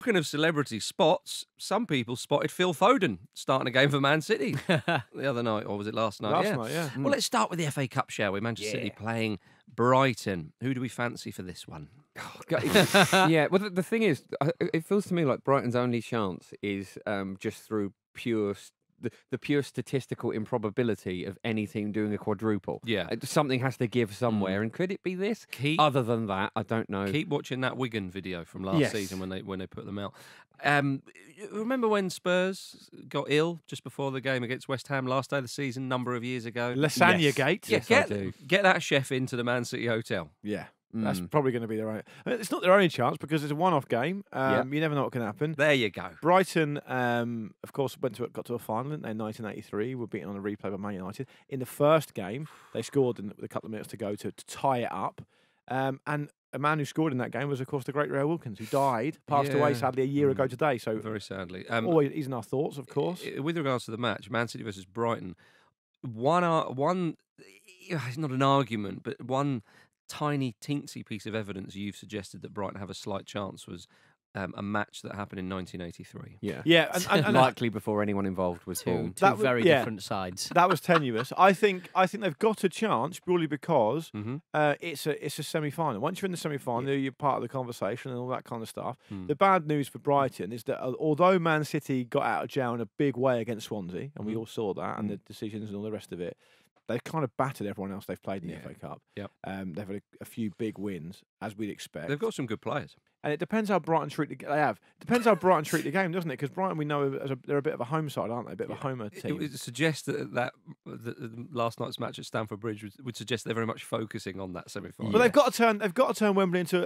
Talking of celebrity spots, some people spotted Phil Foden starting a game for Man City the other night, or was it last night? Last night, yeah. Well, let's start with the FA Cup, shall we? Manchester City playing Brighton. Who do we fancy for this one? Yeah, well, the thing is, it feels to me like Brighton's only chance is just through the pure statistical improbability of any team doing a quadruple. Yeah. Something has to give somewhere, and could it be this? Other than that, I don't know. Keep watching that Wigan video from last season when they put them out. Remember when Spurs got ill just before the game against West Ham last day of the season, a number of years ago? Lasagna Gate. Yeah, get that chef into the Man City hotel. Yeah. That's probably going to be their only... It's not their only chance because it's a one-off game. You never know what can happen. There you go. Brighton, of course, got to a final in 1983. Were beaten on a replay by Man United. In the first game, they scored with a couple of minutes to go to tie it up. And a man who scored in that game was, of course, the great Ray Wilkins, who passed away sadly a year ago today. So very sadly. Always, he's in our thoughts, of course. With regards to the match, Man City versus Brighton, one it's not an argument, but one tiny teensy piece of evidence you've suggested that Brighton have a slight chance was a match that happened in 1983. Yeah, and likely before anyone involved was born. Two very different sides. That was tenuous. I think they've got a chance purely because it's a semi-final. Once you're in the semi-final, you're part of the conversation and all that kind of stuff. The bad news for Brighton is that although Man City got out of jail in a big way against Swansea, and we all saw that, and the decisions and all the rest of it, they've kind of battered everyone else they've played in the FA Cup. Yep. They've had a few big wins, as we'd expect. They've got some good players. And it depends how Brighton treat the game. Depends how Brighton treat the game, doesn't it? Because Brighton, we know, they're a bit of a home side, aren't they? A bit of a homer team. It suggests that last night's match at Stamford Bridge would suggest they're very much focusing on that semi-final. But they've got to turn Wembley into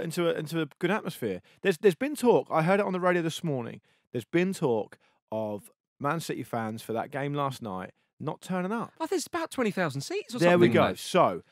a good atmosphere. There's been talk. I heard it on the radio this morning. There's been talk of Man City fans for that game last night not turning up. I think it's about 20,000 seats or something. There we go. Mate. So,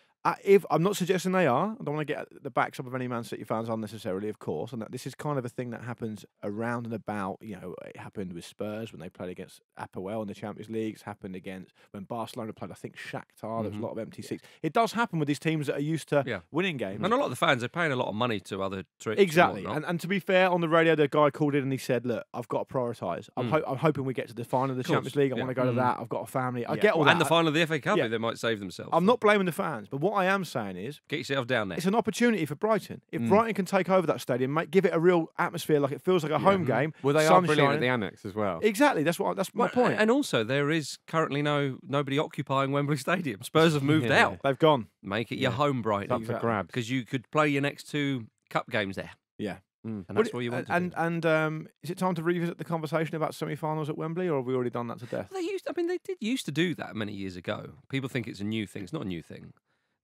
if I'm not suggesting they are, I don't want to get the backs up of any Man City fans unnecessarily, of course, and that this is kind of a thing that happens around and about. You know, it happened with Spurs when they played against Apoel in the Champions League. It's happened against when Barcelona played, I think, Shakhtar. There was a lot of empty seats. It does happen with these teams that are used to winning games. And a lot of the fans are paying a lot of money to other trips. Exactly. And to be fair, on the radio, the guy called in and he said, "Look, I've got to prioritise. I'm hoping we get to the final of the Champions League. I want to go to that. I've got a family. I get all that. And the final of the FA Cup, they might save themselves. I'm not blaming the fans, but what I am saying is, get yourself down there. It's an opportunity for Brighton. If Brighton can take over that stadium, give it a real atmosphere, like it feels like a home game. Well, they are brilliant at the Annex as well. Exactly. That's my point. And also, there is currently nobody occupying Wembley Stadium. Spurs have moved out. They've gone. Make it your home, Brighton. Up for grabs. Because you could play your next 2 cup games there. Yeah. And that's what you want to do. And is it time to revisit the conversation about semi-finals at Wembley, or have we already done that to death? They did used to do that many years ago. People think it's a new thing. It's not a new thing.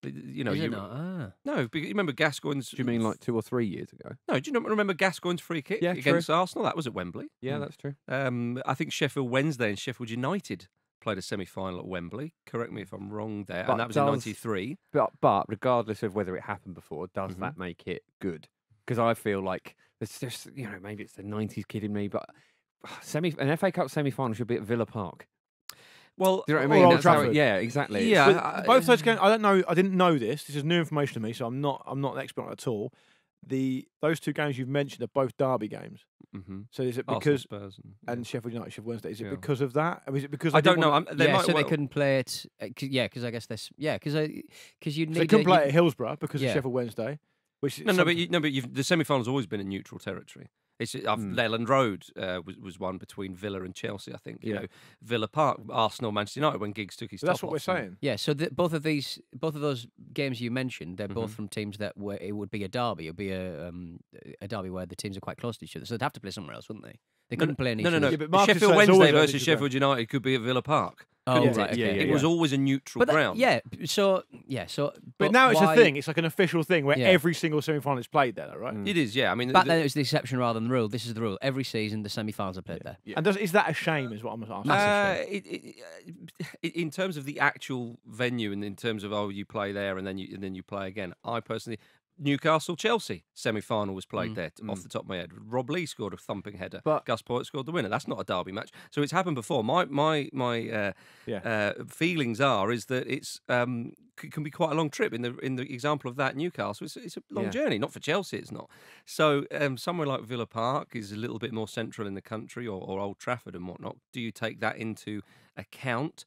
You know, no. You remember Gascoigne's? Do you mean like 2 or 3 years ago? No, do you not remember Gascoigne's free kick against Arsenal? That was at Wembley. Yeah, that's true. I think Sheffield Wednesday and Sheffield United played a semi-final at Wembley. Correct me if I'm wrong there. And that was in '93. But regardless of whether it happened before, does that make it good? Because I feel like it's just, maybe it's the '90s kid in me, but an FA Cup semi-final should be at Villa Park. Well, do you know what I mean? Old Trafford. Yeah, exactly. Yeah, both those games. I don't know. I didn't know this. This is new information to me, so I'm not an expert on it at all. Those 2 games you've mentioned are both derby games. So is it because Spurs and Sheffield United, Sheffield Wednesday? Is it because of that? I mean, is it because I don't know? They couldn't play it. Because I guess this. Because you need. They couldn't play it at Hillsborough because of Sheffield Wednesday. But the semi-final's always been in neutral territory. It's Leyland Road was one between Villa and Chelsea, I think. You know, Villa Park, Arsenal, Manchester United when Giggs took his. That's what we're saying. Yeah. So both of those games you mentioned, they're both from teams that where it would be a derby. It'd be a derby where the teams are quite close to each other. So they'd have to play somewhere else, wouldn't they? They couldn't play any. No. Yeah, Sheffield Wednesday versus Sheffield United could be at Villa Park. Oh, right. Okay. It was always a neutral ground. But now it's a thing. It's like an official thing where every single semi-final is played there, right? It is, yeah. I mean, back then it was the exception rather than the rule. This is the rule. Every season, the semi-finals are played there. Yeah. And is that a shame? Is what I'm asking. In terms of the actual venue, and in terms of you play there and then you play again, I personally. Newcastle-Chelsea semi-final was played there, off the top of my head. Rob Lee scored a thumping header. But Gus Poyet scored the winner. That's not a derby match. So it's happened before. My feelings is that it's can be quite a long trip. In the example of that Newcastle, it's a long journey. Not for Chelsea, it's not. So somewhere like Villa Park is a little bit more central in the country, or Old Trafford and whatnot. Do you take that into account?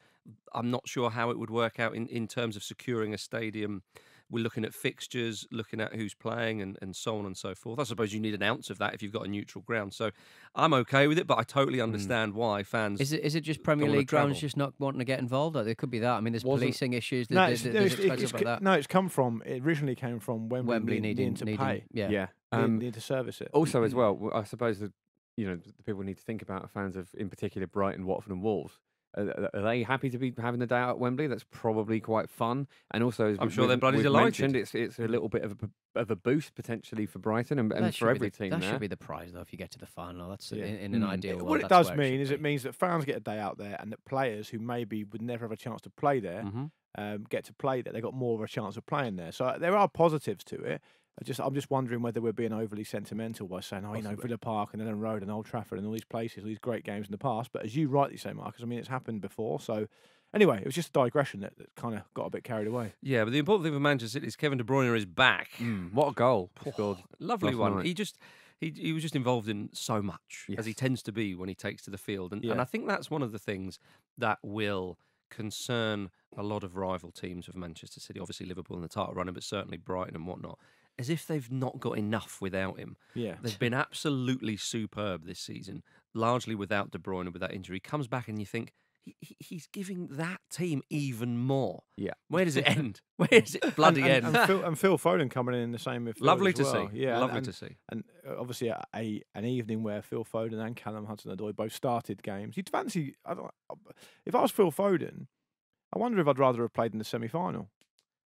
I'm not sure how it would work out in terms of securing a stadium. We're looking at fixtures, looking at who's playing, and so on and so forth. I suppose you need an ounce of that if you've got a neutral ground. So I'm okay with it, but I totally understand why fans. Is it just Premier League grounds just not wanting to get involved? There could be that. I mean, there's policing issues. There's expenses like that. No, it originally came from Wembley needing to pay. Need to service it. Also, as well, I suppose that the people need to think about fans of, in particular, Brighton, Watford, and Wolves. Are they happy to be having the day out at Wembley? That's probably quite fun, and also, as I'm sure they're bloody delighted. It's a little bit of a boost potentially for Brighton and for every team. That should be the prize, though, if you get to the final. That's in an ideal world. What it does mean is it means that fans get a day out there, and that players who maybe would never have a chance to play there get to play there. They got more of a chance of playing there. So there are positives to it. I'm just wondering whether we're being overly sentimental by saying, Villa Park and Ellen Road and Old Trafford and all these places, all these great games in the past. But as you rightly say, Marcus, I mean, it's happened before. So anyway, it was just a digression that kind of got a bit carried away. Yeah, but the important thing for Manchester City is Kevin De Bruyne is back. What a goal! Scored lovely one. Night. He was just involved in so much, as he tends to be when he takes to the field, and I think that's one of the things that will concern a lot of rival teams of Manchester City. Obviously, Liverpool in the title running, but certainly Brighton and whatnot. As if they've not got enough without him. Yeah. They've been absolutely superb this season, largely without De Bruyne and with that injury. He comes back and you think, he's giving that team even more. Yeah. Where does it end? Where does it bloody end? And Phil Foden coming in the same midfield. Lovely to see. Yeah, lovely to see. And obviously an evening where Phil Foden and Callum Hudson-Odoi both started games. You'd fancy, if I was Phil Foden, I wonder if I'd rather have played in the semi-final.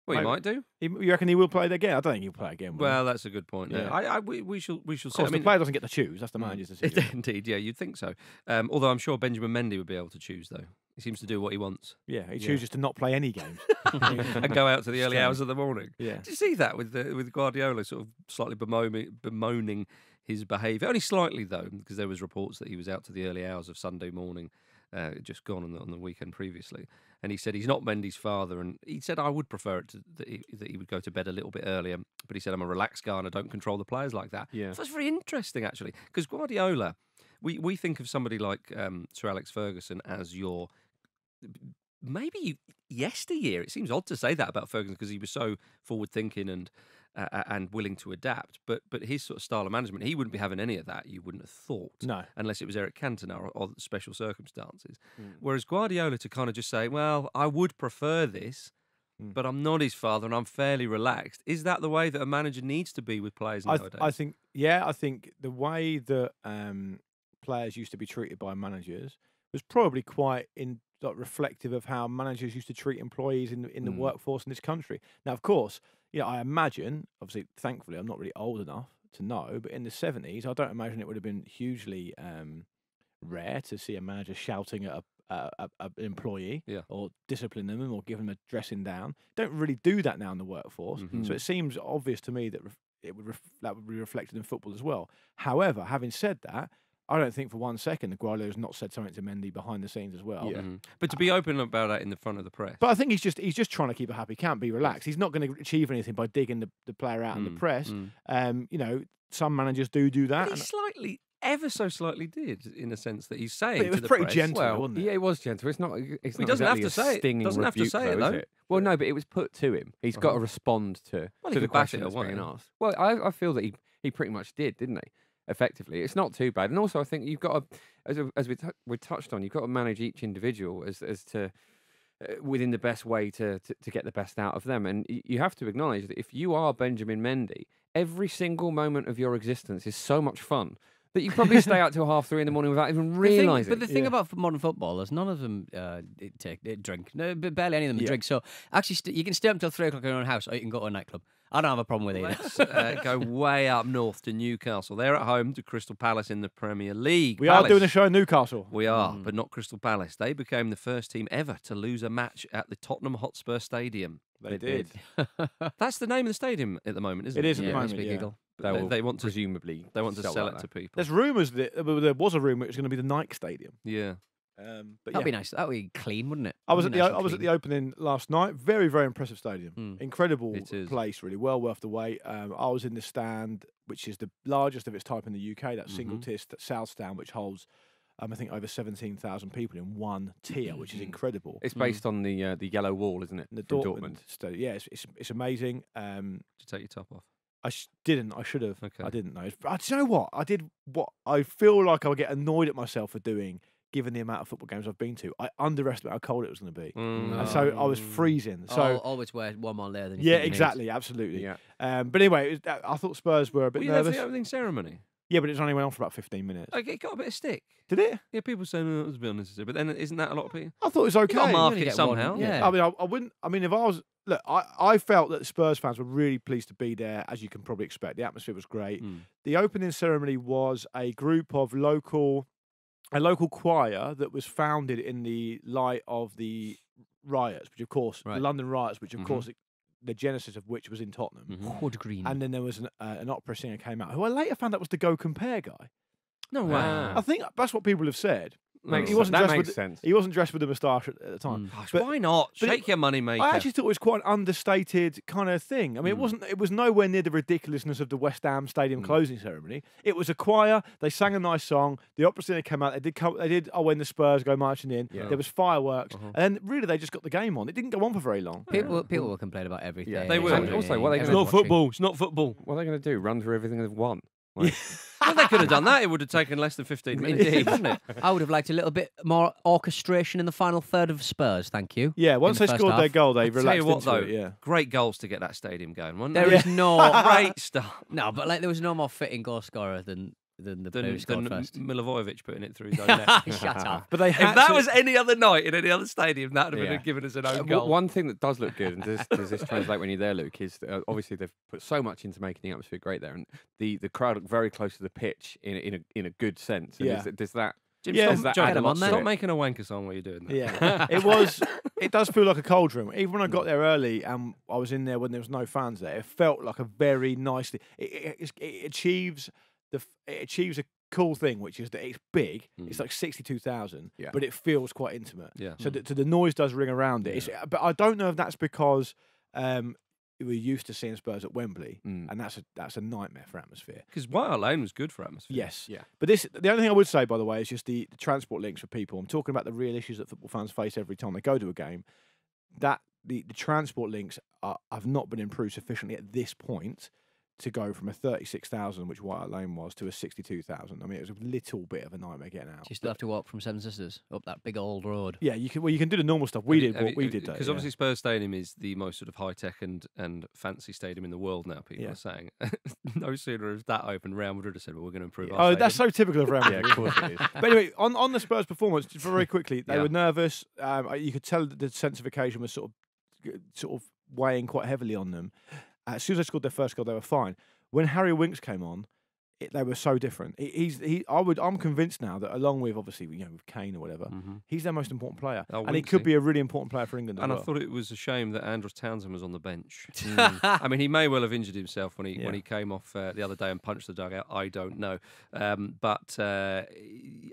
Well, he might do. You reckon he will play it again? I don't think he'll play it again. Well, that's a good point. Yeah. We shall see. Of course, the player doesn't get to choose. That's the manager's decision. Indeed, yeah, you'd think so. Although I'm sure Benjamin Mendy would be able to choose, though. He seems to do what he wants. Yeah, he chooses to not play any games. And go out to the early hours of the morning. Yeah. Did you see that with Guardiola sort of slightly bemoaning his behaviour? Only slightly, though, because there was reports that he was out to the early hours of Sunday morning, just gone on the weekend previously. And he said he's not Mendy's father, and he said I would prefer it that he would go to bed a little bit earlier. But he said I'm a relaxed guy and I don't control the players like that. Yeah, so that's very interesting actually, because Guardiola, we think of somebody like Sir Alex Ferguson as your maybe yesteryear. It seems odd to say that about Ferguson because he was so forward thinking and willing to adapt. But his sort of style of management, he wouldn't be having any of that. You wouldn't have thought, no, unless it was Eric Cantona or special circumstances. Whereas Guardiola to kind of just say, well, I would prefer this, but I'm not his father and I'm fairly relaxed. Is that the way that a manager needs to be with players nowadays? I think the way that players used to be treated by managers was probably quite reflective of how managers used to treat employees in the workforce in this country. Now, of course, I imagine, obviously, thankfully, I'm not really old enough to know, but in the 70s, I don't imagine it would have been hugely rare to see a manager shouting at an employee or disciplining them or giving them a dressing down. Don't really do that now in the workforce. So it seems obvious to me that that would be reflected in football as well. However, having said that, I don't think for 1 second that Guardiola's not said something to Mendy behind the scenes as well. Yeah. But to be open about that in the front of the press. But I think he's just trying to keep a happy camp, be relaxed. He's not going to achieve anything by digging the player out in the press. Some managers do that. But he ever so slightly did, in a sense that he's saying. But it was pretty gentle, wasn't it? Yeah, it was gentle. It's not. It's he not doesn't have exactly to say a stinging it. Doesn't have to say it, though. Is it? Well, no, but it was put to him. He's got to respond to the question that's being asked. Well, I feel that he pretty much did, didn't he? Effectively, it's not too bad. And also, I think you've got to, as we touched on, you've got to manage each individual as to within the best way to get the best out of them. And you have to acknowledge that if you are Benjamin Mendy, every single moment of your existence is so much fun that you probably stay out till 3:30 in the morning without even realising. But the thing about modern footballers, none of them drink. No, barely any of them drink. So actually, you can stay up until 3 o'clock in your own house, or you can go to a nightclub. I don't have a problem with it. Let's go way up north to Newcastle. They're at home to Crystal Palace in the Premier League. We are doing a show in Newcastle. We are, but not Crystal Palace. They became the first team ever to lose a match at the Tottenham Hotspur Stadium. They did. That's the name of the stadium at the moment, isn't it? It is at the Yeah, moment. it's a big Yeah. giggle. They want to presumably they want to sell like it to that. people. There's rumours that there was a rumour it was going to be the Nike Stadium. Yeah. But That'd be nice. That would be clean, wouldn't it? I was That'd at be the nice and clean. opening last night. Very, very impressive stadium. Incredible It is. place, really well worth the wait. I was in the stand, which is the largest of its type in the UK. That single tier South stand, which holds, I think, over 17,000 people in one tier, which is incredible. It's based on the yellow wall, isn't it? The from Dortmund stadium. Yeah, it's amazing. Did you take your top off? I didn't. I should have. Okay. I didn't know. But do you know what? I did what I feel like I would get annoyed at myself for doing, given the amount of football games I've been to. I underestimated how cold it was going to be. And so I was freezing. So always wear one more layer than you yeah, think you need. exactly, absolutely. Yeah. But anyway, I thought Spurs were a bit Were you there for nervous. the opening ceremony? Yeah, but it only went on for about 15 minutes. Okay, it got a bit of stick. Did it? Yeah, people saying it was a bit unnecessary, but then isn't that a lot of people? I thought it was okay. You got to mark only it get somehow. one, yeah. I mean, I wouldn't. I mean, if I was look, I felt that the Spurs fans were really pleased to be there, as you can probably expect. The atmosphere was great. The opening ceremony was a group of local choir that was founded in the light of the riots, which of course, the London riots, which of course, the genesis of which was in Tottenham. Wood green. And then there was an opera singer came out, who I later found out was the Go Compare guy. No way. I think that's what people have said. Makes He wasn't that dressed makes with sense. He wasn't dressed with a moustache at the time. Gosh, But- why not? but Shake your money maker. I actually thought it was quite an understated kind of thing. I mean, it was nowhere near the ridiculousness of the West Ham Stadium closing ceremony. It was a choir. They sang a nice song. The opera singer came out. They did. Oh, when the Spurs go marching in. Yeah. There was fireworks, and then really they just got the game on. It didn't go on for very long. People will complain about everything. Yeah, they will. And also, what are they It's gonna not do? football. It's not football. What are they going to do? Run through everything they've won? Like, Well, they could have done that. It would have taken less than 15 minutes, Indeed. wouldn't it? I would have liked a little bit more orchestration in the final third of Spurs. Thank you. Yeah, once in they the first scored their half. goal, they Tell relaxed you what, into though, it. Yeah. great goals to get that stadium going, wasn't There there? is no Great stuff. no, but like there was no more fitting goal scorer than the player who scored first. Milivojevic putting it through his own net. Shut up. But they If had that to- was any other night in any other stadium, that would have Yeah. been given us an own goal. one thing that does look good, and does this translate when you're there, Luke, is obviously they've put so much into making the atmosphere great there, and the crowd look very close to the pitch in a good sense. And Yeah. does that? Jim, Yeah. stop, does that John, add a lot to stop it? making a wanker song while you're doing that. Yeah, it does feel like a cold room. Even when I got there early and I was in there when there was no fans there, it felt like a very nicely. It achieves a cool thing, which is that it's big. It's like 62,000, Yeah. but it feels quite intimate. Yeah. So the noise does ring around it. But I don't know if that's because we're used to seeing Spurs at Wembley, and that's a nightmare for atmosphere. Because White Hart Lane was good for atmosphere. Yes. Yeah. But the only thing I would say, by the way, is just the transport links for people. I'm talking about the real issues that football fans face every time they go to a game. That the transport links have not been improved sufficiently at this point to go from a 36,000, which White Hart Lane was, to a 62,000. I mean, it was a little bit of a nightmare getting out. You still have to walk from Seven Sisters up that big old road. Yeah, you can do the normal stuff. We did what we did, Because though, obviously Spurs Stadium is the most sort of high-tech and fancy stadium in the world now, people Yeah. are saying. No sooner is that open, Real Madrid have said, well, we're going to improve Yeah. our Oh, that's so typical of Real Madrid. Yeah, of course it is. But anyway, on the Spurs performance, just very quickly, they Yeah. were nervous. You could tell that the sense of occasion was sort of weighing quite heavily on them. As soon as they scored their first goal, they were fine. When Harry Winks came on, they were so different. I'm convinced now that along with obviously with Kane or whatever, he's their most important player, Oh, and he Winksy. could be a really important player for England. And as I well. thought it was a shame that Andros Townsend was on the bench. I mean, he may well have injured himself when he came off the other day and punched the dugout. I don't know, but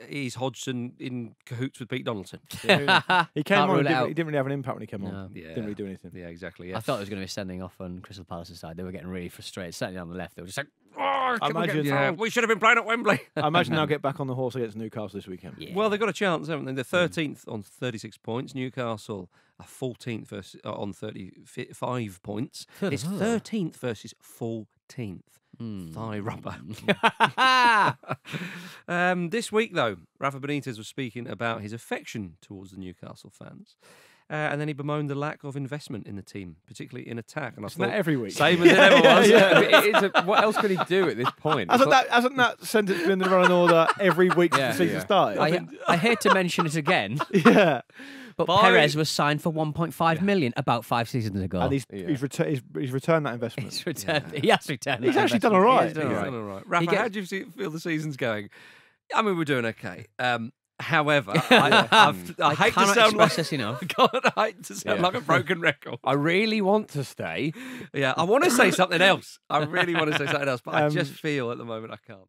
he's Hodgson in cahoots with Pete Donaldson. he came Can't on. rule And it out. he didn't really have an impact when he came on. No. Yeah. Didn't really do anything. Yeah, exactly. I Yeah. thought it was going to be sending off on Crystal Palace's side. They were getting really frustrated. Certainly on the left, they were just like, Oh, I imagine- yeah, we should have been playing at Wembley. I imagine they'll get back on the horse against Newcastle this weekend. yeah. Well, they've got a chance, haven't they? They're 13th on 36 points. Newcastle are 14th on 35 points. It's 13th versus 14th. Thigh rubber. This week, though, Rafa Benitez was speaking about his affection towards the Newcastle fans. And then he bemoaned the lack of investment in the team, particularly in attack. And I Isn't that thought, every week? same as it ever was. What else could he do at this point? Hasn't that sentence been in the running order every week since Yeah. the season Yeah. started? I hate to mention it again, Yeah. but Bye. Perez was signed for 1.5 million about 5 seasons ago. And he's Yeah. returned that investment. He's returned. He has returned. He's that actually done investment. all right. He has done He's all right. done all right. Rafa, gets- how do you feel the season's going? I mean, we're doing okay. However, I hate to cannot sound like express this enough. God, I hate to sound like a broken record. I really want to stay. Yeah, I want to say something else. I really want to say something else, but I just feel at the moment I can't.